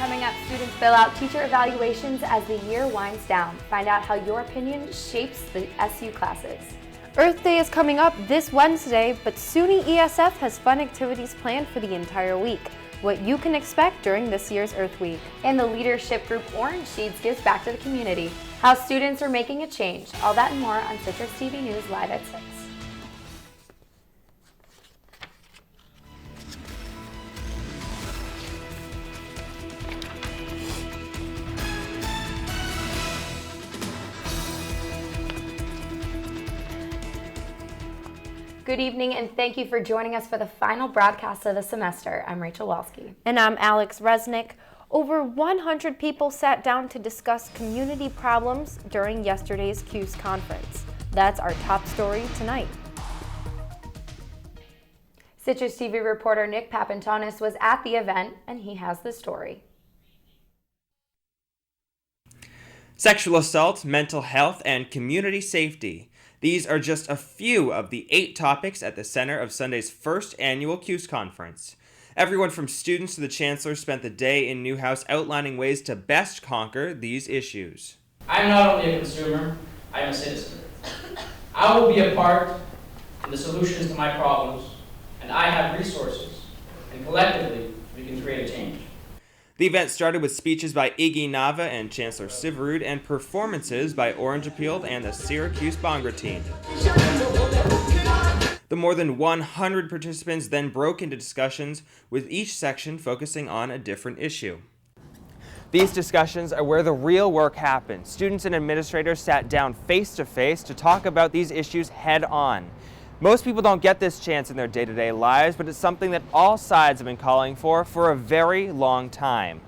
Coming up, students fill out teacher evaluations as the year winds down. Find out how your opinion shapes the SU classes. Earth Day is coming up this Wednesday, but SUNY ESF has fun activities planned for the entire week. What you can expect during this year's Earth Week. And the leadership group Orange Seeds gives back to the community. How students are making a change. All that and more on Citrus TV News live at 6. Good evening, and thank you for joining us for the final broadcast of the semester. I'm Rachel Wolsky. And I'm Alex Resnick. Over 100 people sat down to discuss community problems during yesterday's Cuse Conference. That's our top story tonight. Citrus TV reporter Nick Papantonis was at the event, and he has the story. Sexual assault, mental health, and community safety. These are just a few of the 8 topics at the center of Sunday's first annual Cuse Conference. Everyone from students to the chancellor spent the day in Newhouse outlining ways to best conquer these issues. I'm not only a consumer, I'm a citizen. I will be a part in the solutions to my problems, and I have resources, and collectively we can create a change. The event started with speeches by Iggy Nava and Chancellor Syverud and performances by Orange Appealed and the Syracuse Bongra team. The more than 100 participants then broke into discussions, with each section focusing on a different issue. These discussions are where the real work happened. Students and administrators sat down face to face to talk about these issues head on. Most people don't get this chance in their day-to-day lives, but it's something that all sides have been calling for a very long time.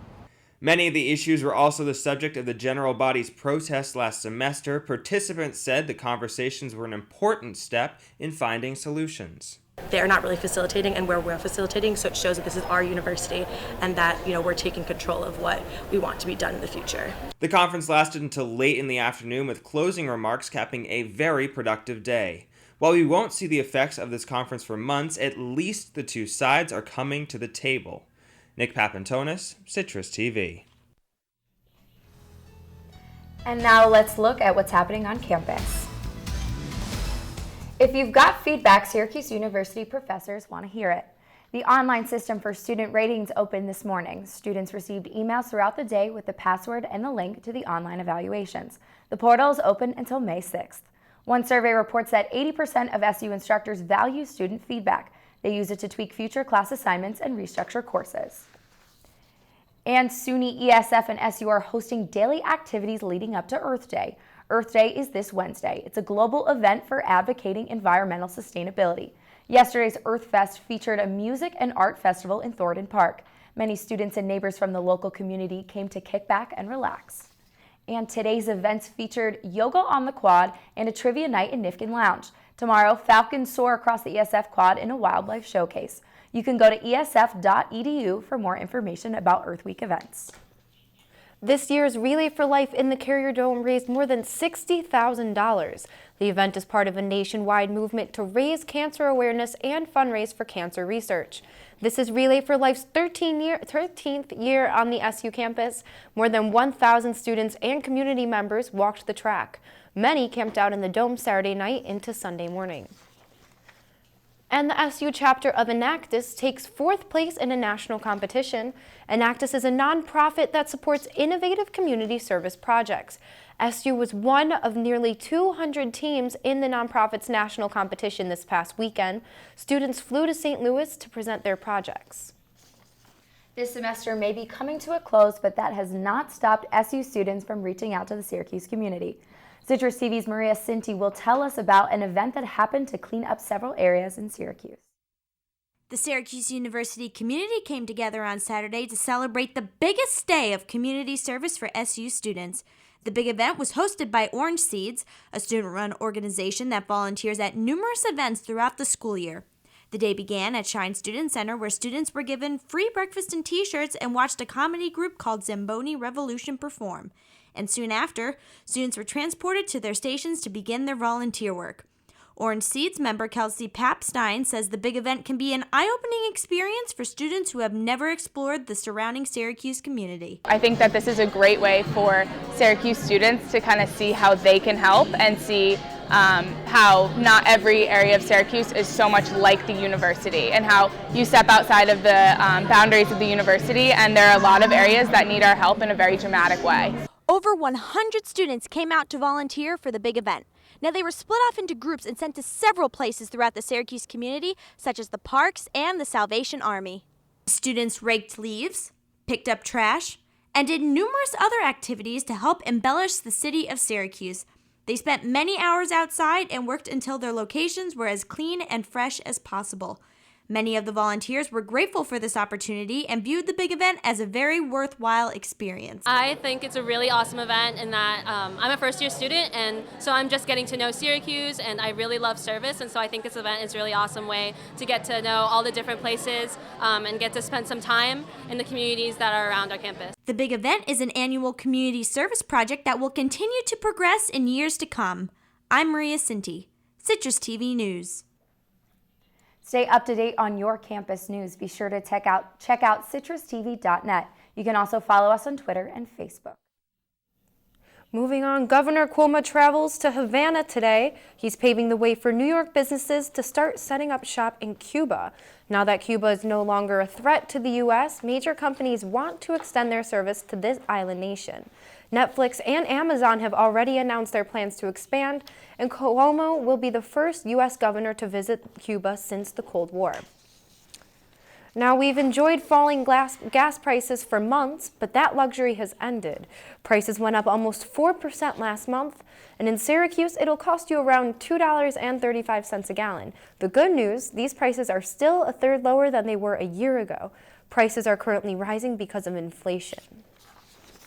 Many of the issues were also the subject of the general body's protest last semester. Participants said the conversations were an important step in finding solutions. They're not really facilitating, and we're facilitating, so it shows that this is our university and that, we're taking control of what we want to be done in the future. The conference lasted until late in the afternoon, with closing remarks capping a very productive day. While we won't see the effects of this conference for months, at least the two sides are coming to the table. Nick Papantonis, Citrus TV. And now let's look at what's happening on campus. If you've got feedback, Syracuse University professors want to hear it. The online system for student ratings opened this morning. Students received emails throughout the day with the password and the link to the online evaluations. The portal is open until May 6th. One survey reports that 80% of SU instructors value student feedback. They use it to tweak future class assignments and restructure courses. And SUNY ESF and SU are hosting daily activities leading up to Earth Day. Earth Day is this Wednesday. It's a global event for advocating environmental sustainability. Yesterday's Earth Fest featured a music and art festival in Thornton Park. Many students and neighbors from the local community came to kick back and relax. And today's events featured yoga on the quad and a trivia night in Nifkin Lounge. Tomorrow, falcons soar across the ESF quad in a wildlife showcase. You can go to esf.edu for more information about Earth Week events. This year's Relay for Life in the Carrier Dome raised more than $60,000. The event is part of a nationwide movement to raise cancer awareness and fundraise for cancer research. This is Relay for Life's 13th year on the SU campus. More than 1,000 students and community members walked the track. Many camped out in the dome Saturday night into Sunday morning. And the SU chapter of Enactus takes 4th place in a national competition. Enactus is a nonprofit that supports innovative community service projects. SU was one of nearly 200 teams in the nonprofit's national competition this past weekend. Students flew to St. Louis to present their projects. This semester may be coming to a close, but that has not stopped SU students from reaching out to the Syracuse community. Citrus TV's Maria Cinti will tell us about an event that happened to clean up several areas in Syracuse. The Syracuse University community came together on Saturday to celebrate the biggest day of community service for SU students. The big event was hosted by Orange Seeds, a student-run organization that volunteers at numerous events throughout the school year. The day began at Shine Student Center, where students were given free breakfast and t-shirts and watched a comedy group called Zamboni Revolution perform. And soon after, students were transported to their stations to begin their volunteer work. Orange Seeds member Kelsey Papstein says the big event can be an eye-opening experience for students who have never explored the surrounding Syracuse community. I think that this is a great way for Syracuse students to kind of see how they can help and see how not every area of Syracuse is so much like the university, and how you step outside of the boundaries of the university and there are a lot of areas that need our help in a very dramatic way. Over 100 students came out to volunteer for the big event. Now, they were split off into groups and sent to several places throughout the Syracuse community, such as the parks and the Salvation Army. Students raked leaves, picked up trash, and did numerous other activities to help embellish the city of Syracuse. They spent many hours outside and worked until their locations were as clean and fresh as possible. Many of the volunteers were grateful for this opportunity and viewed the big event as a very worthwhile experience. I think it's a really awesome event in that I'm a first-year student, and so I'm just getting to know Syracuse, and I really love service, and so I think this event is a really awesome way to get to know all the different places and get to spend some time in the communities that are around our campus. The big event is an annual community service project that will continue to progress in years to come. I'm Maria Cinti, Citrus TV News. Stay up to date on your campus news. Be sure to check out CitrusTV.net. You can also follow us on Twitter and Facebook. Moving on, Governor Cuomo travels to Havana today. He's paving the way for New York businesses to start setting up shop in Cuba. Now that Cuba is no longer a threat to the U.S., major companies want to extend their service to this island nation. Netflix and Amazon have already announced their plans to expand, and Cuomo will be the first U.S. governor to visit Cuba since the Cold War. Now, we've enjoyed falling gas prices for months, but that luxury has ended. Prices went up almost 4% last month, and in Syracuse, it'll cost you around $2.35 a gallon. The good news, these prices are still a third lower than they were a year ago. Prices are currently rising because of inflation.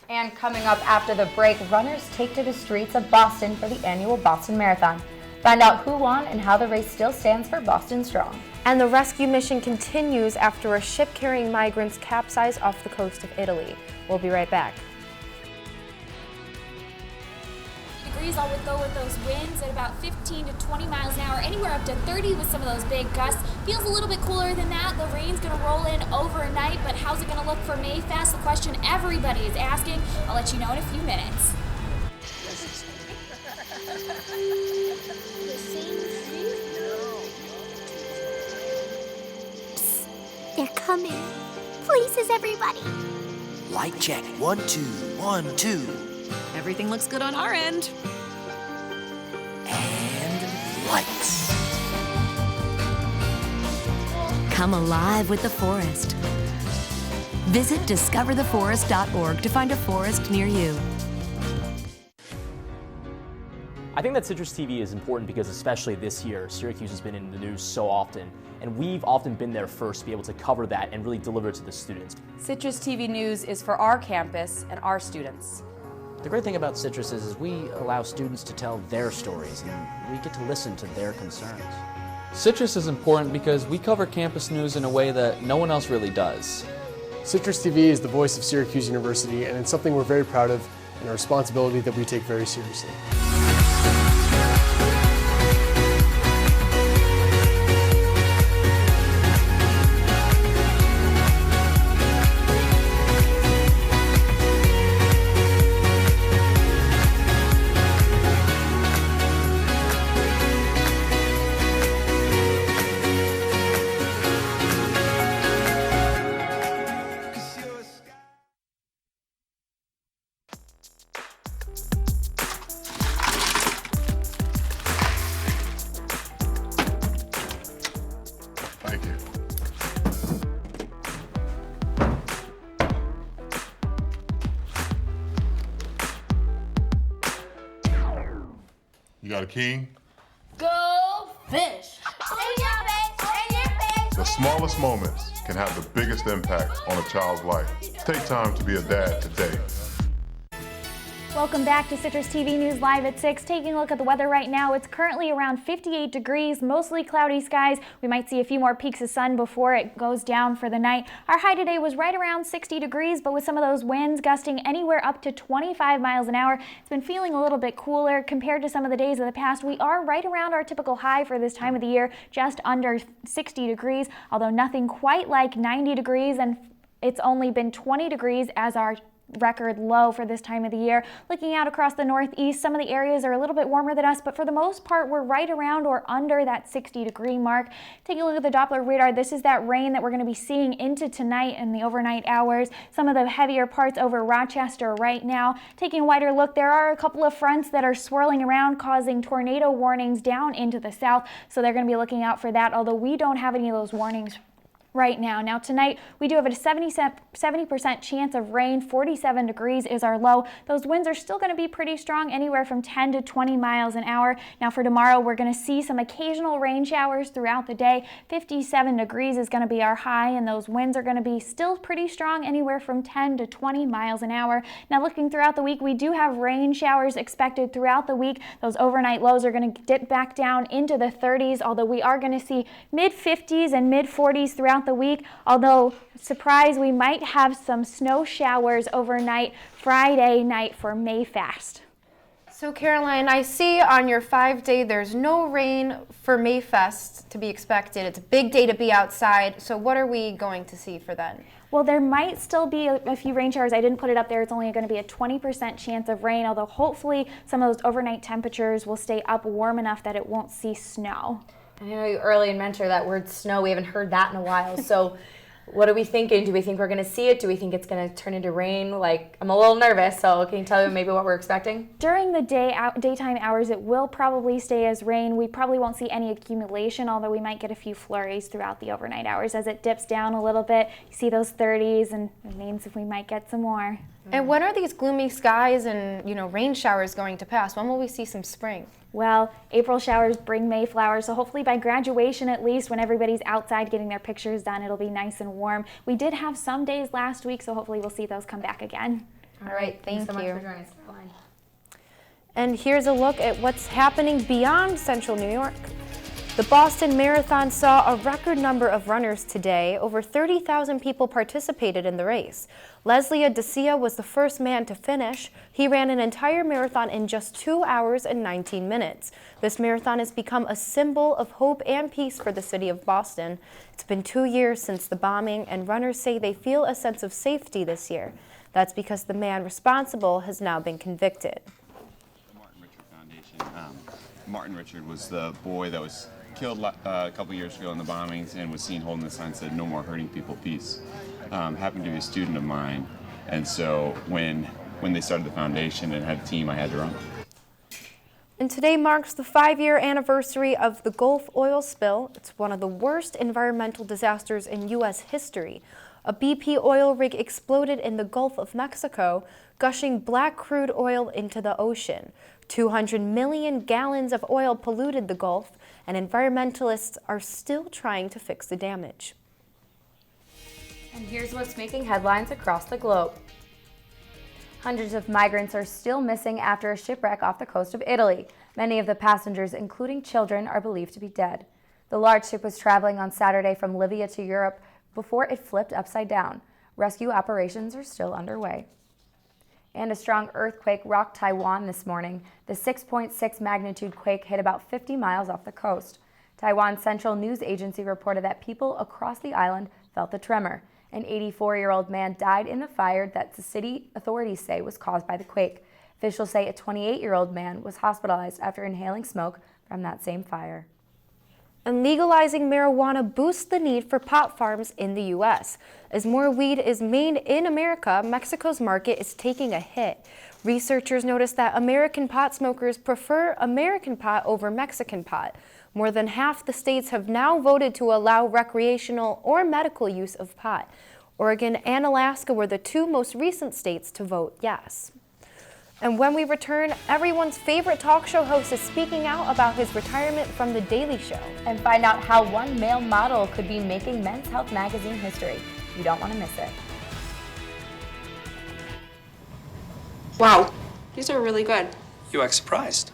And coming up after the break, runners take to the streets of Boston for the annual Boston Marathon. Find out who won and how the race still stands for Boston Strong. And the rescue mission continues after a ship carrying migrants capsized off the coast of Italy. We'll be right back. Degrees, I would go with those winds at about 15 to 20 miles an hour, anywhere up to 30 with some of those big gusts. Feels a little bit cooler than that. The rain's going to roll in overnight, but how's it going to look for May? That's the question everybody is asking. I'll let you know in a few minutes. Psst, they're coming. Places, everybody. Light check. 1, 2, 1, 2. Everything looks good on our end. And lights. Come alive with the forest. Visit discovertheforest.org to find a forest near you. I think that Citrus TV is important because especially this year, Syracuse has been in the news so often, and we've often been there first to be able to cover that and really deliver it to the students. Citrus TV News is for our campus and our students. The great thing about Citrus is we allow students to tell their stories, and we get to listen to their concerns. Citrus is important because we cover campus news in a way that no one else really does. Citrus TV is the voice of Syracuse University, and it's something we're very proud of and a responsibility that we take very seriously. Thank you. You got a king? Go fish! The smallest moments can have the biggest impact on a child's life. Take time to be a dad today. Welcome back to Citrus TV News Live at 6. Taking a look at the weather right now, it's currently around 58 degrees, mostly cloudy skies. We might see a few more peaks of sun before it goes down for the night. Our high today was right around 60 degrees, but with some of those winds gusting anywhere up to 25 miles an hour, it's been feeling a little bit cooler compared to some of the days of the past. We are right around our typical high for this time of the year, just under 60 degrees, although nothing quite like 90 degrees, and it's only been 20 degrees as our record low for this time of the year. Looking out across the northeast, some of the areas are a little bit warmer than us, but for the most part, we're right around or under that 60-degree mark. Taking a look at the Doppler radar, this is that rain that we're going to be seeing into tonight in the overnight hours. Some of the heavier parts over Rochester right now. Taking a wider look, there are a couple of fronts that are swirling around, causing tornado warnings down into the south, so they're going to be looking out for that, although we don't have any of those warnings right now. Now tonight, we do have a 70% chance of rain. 47 degrees is our low. Those winds are still going to be pretty strong, anywhere from 10 to 20 miles an hour. Now for tomorrow, we're going to see some occasional rain showers throughout the day. 57 degrees is going to be our high, and those winds are going to be still pretty strong, anywhere from 10 to 20 miles an hour. Now looking throughout the week, we do have rain showers expected throughout the week. Those overnight lows are going to dip back down into the 30s, although we are going to see mid-50s and mid-40s throughout the week, although surprise, we might have some snow showers overnight Friday night for Mayfest. So Caroline, I see on your 5-day there's no rain for Mayfest to be expected. It's a big day to be outside. So what are we going to see for then? Well, there might still be a few rain showers. I didn't put it up there. It's only going to be a 20% chance of rain, although hopefully some of those overnight temperatures will stay up warm enough that it won't see snow. I know you early and mentioned that word snow. We haven't heard that in a while. So what are we thinking? Do we think we're going to see it? Do we think it's going to turn into rain? Like, I'm a little nervous, so can you tell me maybe what we're expecting? During the daytime hours, it will probably stay as rain. We probably won't see any accumulation, although we might get a few flurries throughout the overnight hours. As it dips down a little bit, you see those 30s, and it means we might get some more. And when are these gloomy skies and, rain showers going to pass? When will we see some spring? Well, April showers bring May flowers, so hopefully by graduation at least, when everybody's outside getting their pictures done, it'll be nice and warm. We did have some days last week, so hopefully we'll see those come back again. All right, thanks so much for joining us, Caroline. And here's a look at what's happening beyond Central New York. The Boston Marathon saw a record number of runners today. Over 30,000 people participated in the race. Leslie Adesia was the first man to finish. He ran an entire marathon in just 2 hours and 19 minutes. This marathon has become a symbol of hope and peace for the city of Boston. It's been 2 years since the bombing, and runners say they feel a sense of safety this year. That's because the man responsible has now been convicted. The Martin Richard Foundation. Martin Richard was the boy that was killed a couple years ago in the bombings and was seen holding the sign that said, "No more hurting people, peace." Happened to be a student of mine, and so when they started the foundation and had a team, I had to run. And today marks the 5-year anniversary of the Gulf oil spill. It's one of the worst environmental disasters in U.S. history. A BP oil rig exploded in the Gulf of Mexico, gushing black crude oil into the ocean. 200 million gallons of oil polluted the Gulf, and environmentalists are still trying to fix the damage. And here's what's making headlines across the globe. Hundreds of migrants are still missing after a shipwreck off the coast of Italy. Many of the passengers, including children, are believed to be dead. The large ship was traveling on Saturday from Libya to Europe before it flipped upside down. Rescue operations are still underway. And a strong earthquake rocked Taiwan this morning. The 6.6 magnitude quake hit about 50 miles off the coast. Taiwan's central news agency reported that people across the island felt the tremor. An 84-year-old man died in the fire that the city authorities say was caused by the quake. Officials say a 28-year-old man was hospitalized after inhaling smoke from that same fire. And legalizing marijuana boosts the need for pot farms in the U.S. As more weed is made in America, Mexico's market is taking a hit. Researchers noticed that American pot smokers prefer American pot over Mexican pot. More than half the states have now voted to allow recreational or medical use of pot. Oregon and Alaska were the 2 most recent states to vote yes. And when we return, everyone's favorite talk show host is speaking out about his retirement from The Daily Show. And find out how one male model could be making Men's Health magazine history. You don't want to miss it. Wow, These are really good. You act surprised.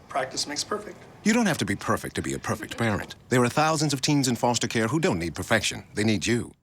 Practice makes perfect. You don't have to be perfect to be a perfect parent. There are thousands of teens in foster care who don't need perfection. They need you.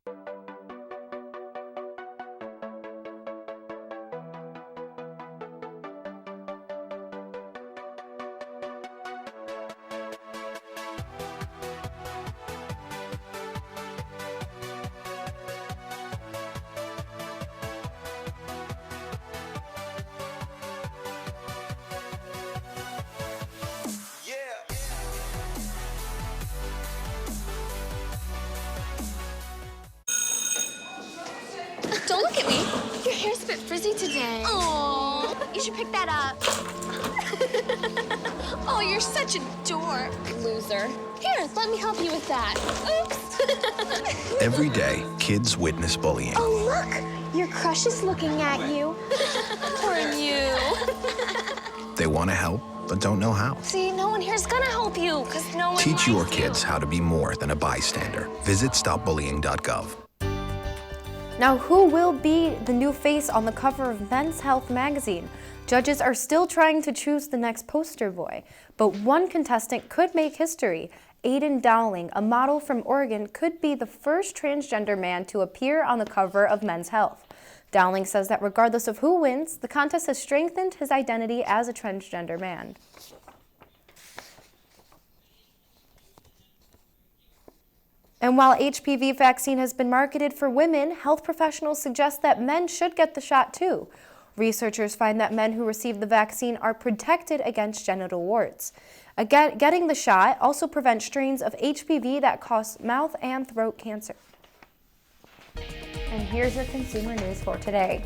Don't look at me. Your hair's a bit frizzy today. Oh, you should pick that up. Oh, you're such a dork. Loser. Here, let me help you with that. Oops. Every day, kids witness bullying. Oh, look. Your crush is looking at you. Poor you. They want to help, but don't know how. See, no one here's gonna help you, because no one Teach your likes you. kids how to be more than a bystander. Visit stopbullying.gov. Now, who will be the new face on the cover of Men's Health magazine? Judges are still trying to choose the next poster boy, but one contestant could make history. Aiden Dowling, a model from Oregon, could be the first transgender man to appear on the cover of Men's Health. Dowling says that regardless of who wins, the contest has strengthened his identity as a transgender man. And while HPV vaccine has been marketed for women, health professionals suggest that men should get the shot too. Researchers find that men who receive the vaccine are protected against genital warts. Again, getting the shot also prevents strains of HPV that cause mouth and throat cancer. And here's your consumer news for today.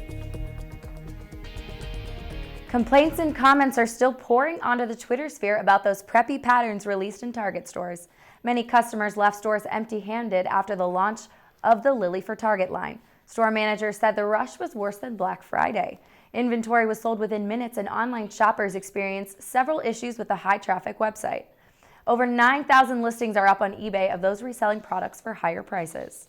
Complaints and comments are still pouring onto the Twitter sphere about those preppy patterns released in Target stores. Many customers left stores empty-handed after the launch of the Lily for Target line. Store managers said the rush was worse than Black Friday. Inventory was sold within minutes, and online shoppers experienced several issues with the high-traffic website. Over 9,000 listings are up on eBay of those reselling products for higher prices.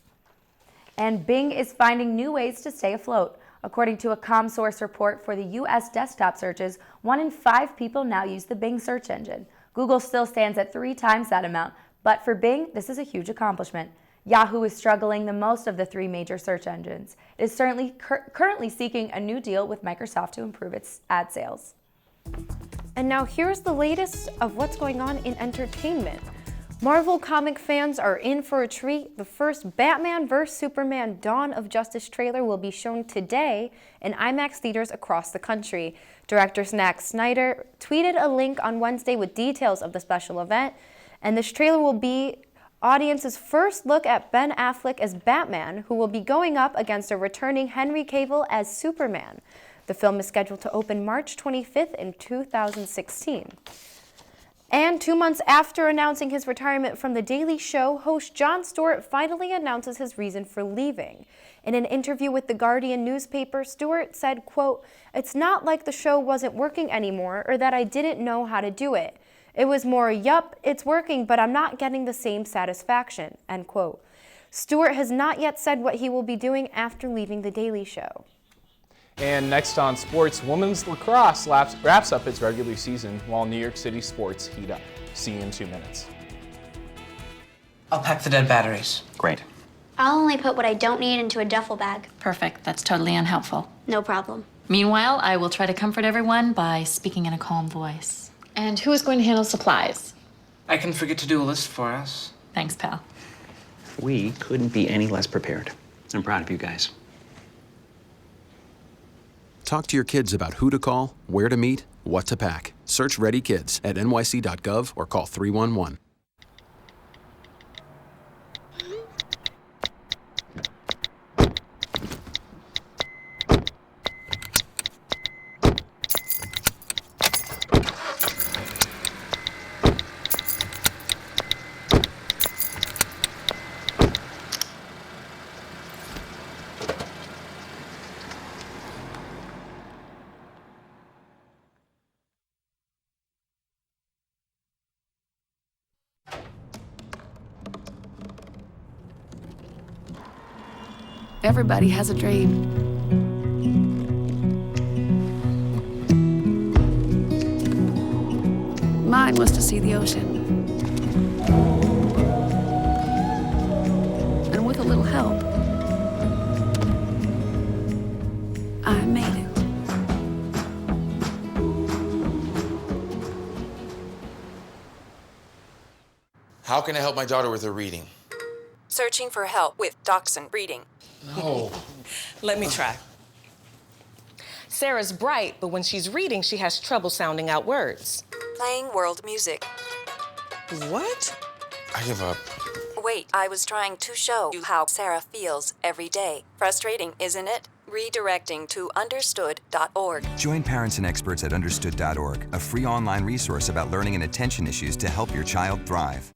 And Bing is finding new ways to stay afloat. According to a ComSource report for the U.S. desktop searches, 1 in 5 people now use the Bing search engine. Google still stands at 3 times that amount, but for Bing, this is a huge accomplishment. Yahoo is struggling the most of the 3 major search engines. It is currently seeking a new deal with Microsoft to improve its ad sales. And now here's the latest of what's going on in entertainment. Marvel comic fans are in for a treat. The first Batman vs. Superman Dawn of Justice trailer will be shown today in IMAX theaters across the country. Director Zack Snyder tweeted a link on Wednesday with details of the special event, and this trailer will be audience's first look at Ben Affleck as Batman, who will be going up against a returning Henry Cavill as Superman. The film is scheduled to open March 25th in 2016. And 2 months after announcing his retirement from The Daily Show, host Jon Stewart finally announces his reason for leaving. In an interview with The Guardian newspaper, Stewart said, quote, "It's not like the show wasn't working anymore or that I didn't know how to do it. It was more, yup, it's working, but I'm not getting the same satisfaction," end quote. Stewart has not yet said what he will be doing after leaving The Daily Show. And next on sports, women's lacrosse wraps up its regular season while New York City sports heat up. See you in 2 minutes. I'll pack the dead batteries. Great. I'll only put what I don't need into a duffel bag. Perfect. That's totally unhelpful. No problem. Meanwhile, I will try to comfort everyone by speaking in a calm voice. And who is going to handle supplies? I can forget to do a list for us. Thanks, pal. We couldn't be any less prepared. I'm proud of you guys. Talk to your kids about who to call, where to meet, what to pack. Search Ready Kids at nyc.gov or call 311. Everybody has a dream. Mine was to see the ocean. And with a little help, I made it. How can I help my daughter with her reading? Searching for help with Dachshund reading. No. Let me try. Sarah's bright, but when she's reading, she has trouble sounding out words. Playing world music. What? I give up. Wait, I was trying to show you how Sarah feels every day. Frustrating, isn't it? Redirecting to understood.org. Join parents and experts at understood.org, a free online resource about learning and attention issues to help your child thrive.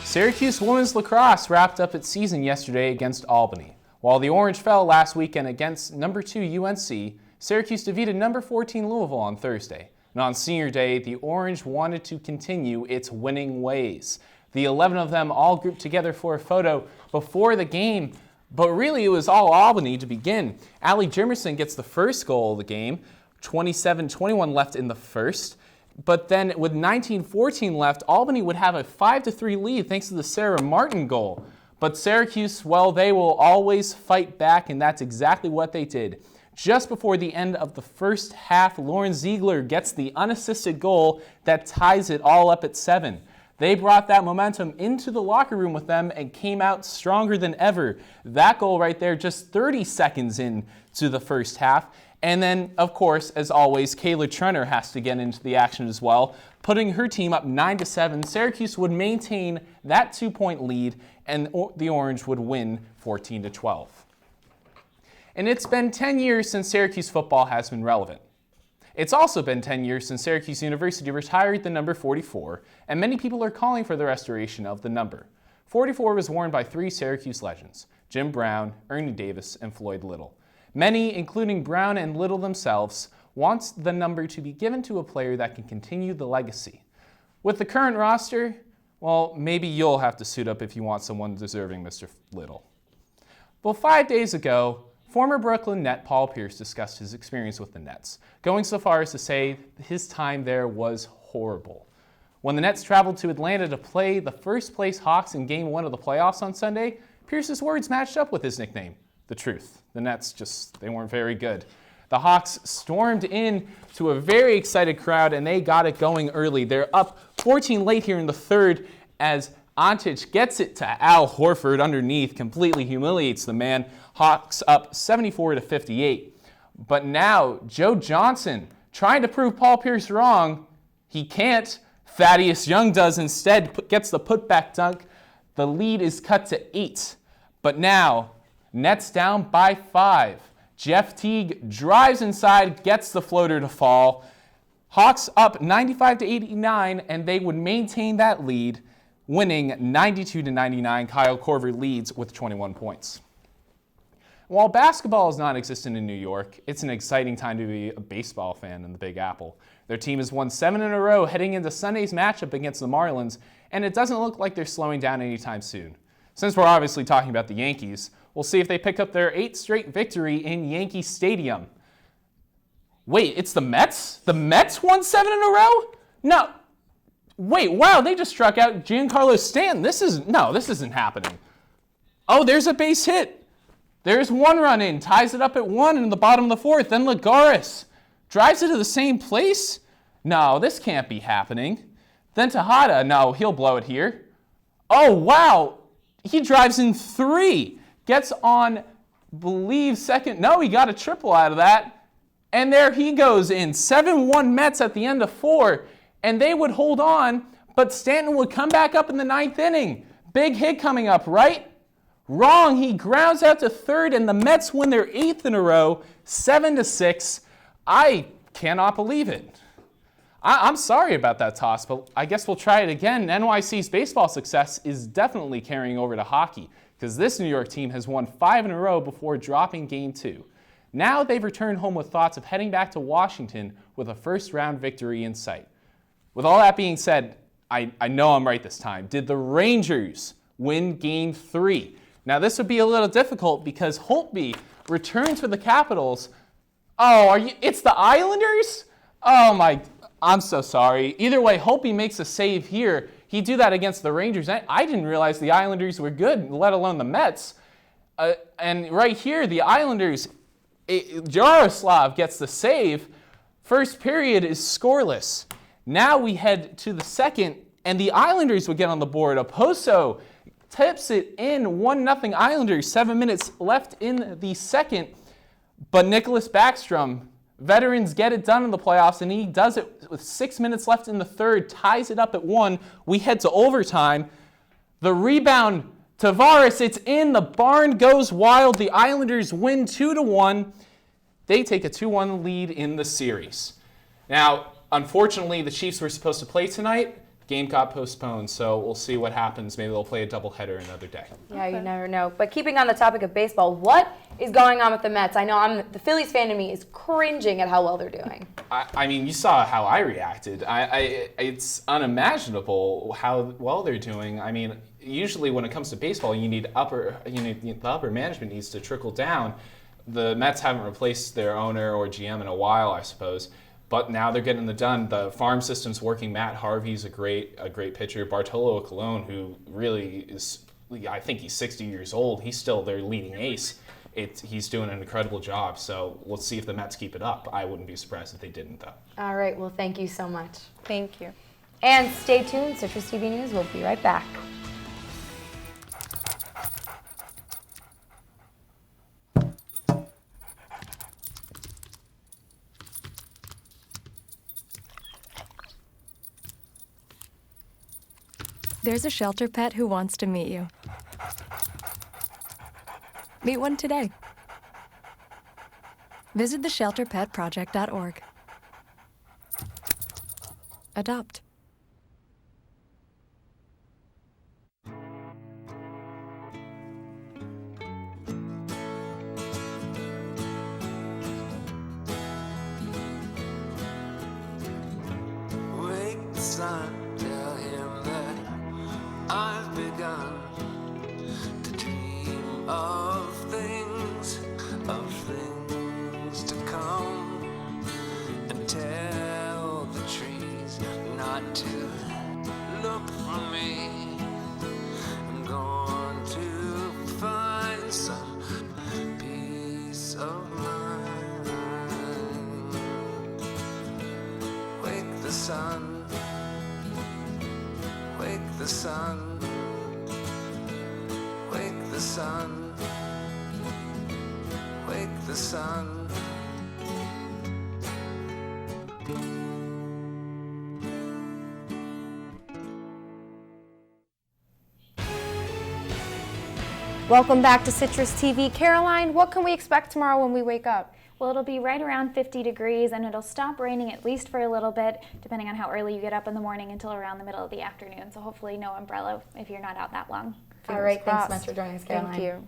Syracuse women's lacrosse wrapped up its season yesterday against Albany. While the Orange fell last weekend against number 2 UNC, Syracuse defeated number 14 Louisville on Thursday. And on senior day, the Orange wanted to continue its winning ways. The 11 of them all grouped together for a photo before the game, but really it was all Albany to begin. Allie Jurman gets the first goal of the game, 27-21 left in the first. But then with 19-14 left, Albany would have a 5-3 lead thanks to the Sarah Martin goal. But Syracuse, well, they will always fight back, and that's exactly what they did. Just before the end of the first half, Lauren Ziegler gets the unassisted goal that ties it all up at 7. They brought that momentum into the locker room with them and came out stronger than ever. That goal right there just 30 seconds into the first half. And then, of course, as always, Kayla Trenner has to get into the action as well, putting her team up 9-7. Syracuse would maintain that 2-point lead, and the Orange would win 14-12. And it's been 10 years since Syracuse football has been relevant. It's also been 10 years since Syracuse University retired the number 44, and many people are calling for the restoration of the number. 44 was worn by 3 Syracuse legends, Jim Brown, Ernie Davis, and Floyd Little. Many, including Brown and Little themselves, want the number to be given to a player that can continue the legacy. With the current roster, well, maybe you'll have to suit up if you want someone deserving Mr. Little. Well, 5 days ago, former Brooklyn Net Paul Pierce discussed his experience with the Nets, going so far as to say his time there was horrible. When the Nets traveled to Atlanta to play the first-place Hawks in Game 1 of the playoffs on Sunday, Pierce's words matched up with his nickname, the truth. The Nets they weren't very good. The Hawks stormed in to a very excited crowd, and they got it going early. They're up 14 late here in the third as Antich gets it to Al Horford underneath, completely humiliates the man. Hawks up 74-58. But now, Joe Johnson, trying to prove Paul Pierce wrong, he can't. Thaddeus Young does instead, gets the putback dunk. The lead is cut to 8. But now, Nets down by 5. Jeff Teague drives inside, gets the floater to fall. Hawks up 95-89, and they would maintain that lead, winning 92-99. Kyle Korver leads with 21 points. While basketball is non-existent in New York, it's an exciting time to be a baseball fan in the Big Apple. Their team has won 7 in a row heading into Sunday's matchup against the Marlins, and it doesn't look like they're slowing down anytime soon. Since we're obviously talking about the Yankees, we'll see if they pick up their 8th straight victory in Yankee Stadium. Wait, it's the Mets? The Mets won 7 in a row? No. Wait, wow, they just struck out Giancarlo Stanton. This isn't happening. Oh, there's a base hit. There's 1 run in, ties it up at 1 in the bottom of the 4th. Then Lagares drives it to the same place. No, this can't be happening. Then Tejada, no, he'll blow it here. Oh, wow, he drives in 3. Gets on, believe, second. No, he got a triple out of that. And there he goes in. 7-1 Mets at the end of 4. And they would hold on, but Stanton would come back up in the 9th inning. Big hit coming up, right? Wrong. He grounds out to 3rd, and the Mets win their 8th in a row, 7-6. I cannot believe it. I'm sorry about that toss, but I guess we'll try it again. NYC's baseball success is definitely carrying over to hockey, because this New York team has won 5 in a row before dropping Game 2. Now they've returned home with thoughts of heading back to Washington with a first-round victory in sight. With all that being said, I know I'm right this time. Did the Rangers win Game 3? Now this would be a little difficult because Holtby returns for the Capitals. Oh, it's the Islanders? Oh my, I'm so sorry. Either way, Holtby makes a save here. He'd do that against the Rangers. I didn't realize the Islanders were good, let alone the Mets. And right here, the Islanders, Jaroslav gets the save. First period is scoreless. Now we head to the second, and the Islanders would get on the board. Oposo tips it in, 1-0 Islanders, 7 minutes left in the second. But Nicholas Backstrom, veterans get it done in the playoffs, and he does it with 6 minutes left in the third, ties it up at 1. We head to overtime. The rebound, Tavares, it's in, the barn goes wild. The Islanders win 2-1. They take a 2-1 lead in the series. Now, unfortunately, the Chiefs were supposed to play tonight. Game got postponed, so we'll see what happens. Maybe they'll play a doubleheader another day. Yeah, you never know. But keeping on the topic of baseball, what is going on with the Mets? I know the Phillies fan in me is cringing at how well they're doing. I mean, you saw how I reacted. It's unimaginable how well they're doing. I mean, usually when it comes to baseball, the upper management needs to trickle down. The Mets haven't replaced their owner or GM in a while, I suppose. But now they're getting it done. The farm system's working. Matt Harvey's a great pitcher. Bartolo Colon, who really is, I think he's 60 years old. He's still their leading ace. He's doing an incredible job. So let's see if the Mets keep it up. I wouldn't be surprised if they didn't, though. All right. Well, thank you so much. Thank you. And stay tuned. Citrus TV News. We'll be right back. There's a shelter pet who wants to meet you. Meet one today. Visit theshelterpetproject.org. Adopt. Wake the sun, tell him that I've begun to dream of things to come, and tell the trees not to look for me. I'm going to find some peace of mind. Wake the sun, wake the sun, wake the sun, wake the sun. Welcome back to Citrus TV. Caroline, what can we expect tomorrow when we wake up? Well, it'll be right around 50 degrees, and it'll stop raining at least for a little bit, depending on how early you get up in the morning, until around the middle of the afternoon. So hopefully no umbrella if you're not out that long. All right, thanks so much for joining us, Caroline. Thank you.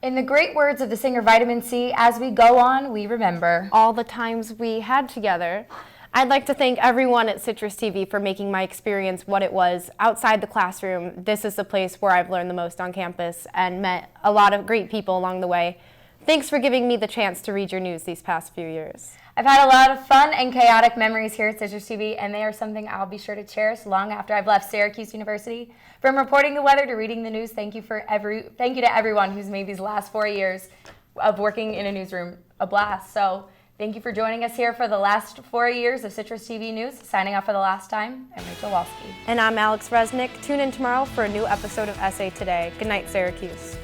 In the great words of the singer Vitamin C, as we go on, we remember all the times we had together. I'd like to thank everyone at Citrus TV for making my experience what it was outside the classroom. This is the place where I've learned the most on campus and met a lot of great people along the way. Thanks for giving me the chance to read your news these past few years. I've had a lot of fun and chaotic memories here at Citrus TV, and they are something I'll be sure to cherish long after I've left Syracuse University. From reporting the weather to reading the news, thank you to everyone who's made these last 4 years of working in a newsroom a blast. So thank you for joining us here for the last 4 years of Citrus TV News. Signing off for the last time, I'm Rachel Wolsky. And I'm Alex Resnick. Tune in tomorrow for a new episode of SA Today. Good night, Syracuse.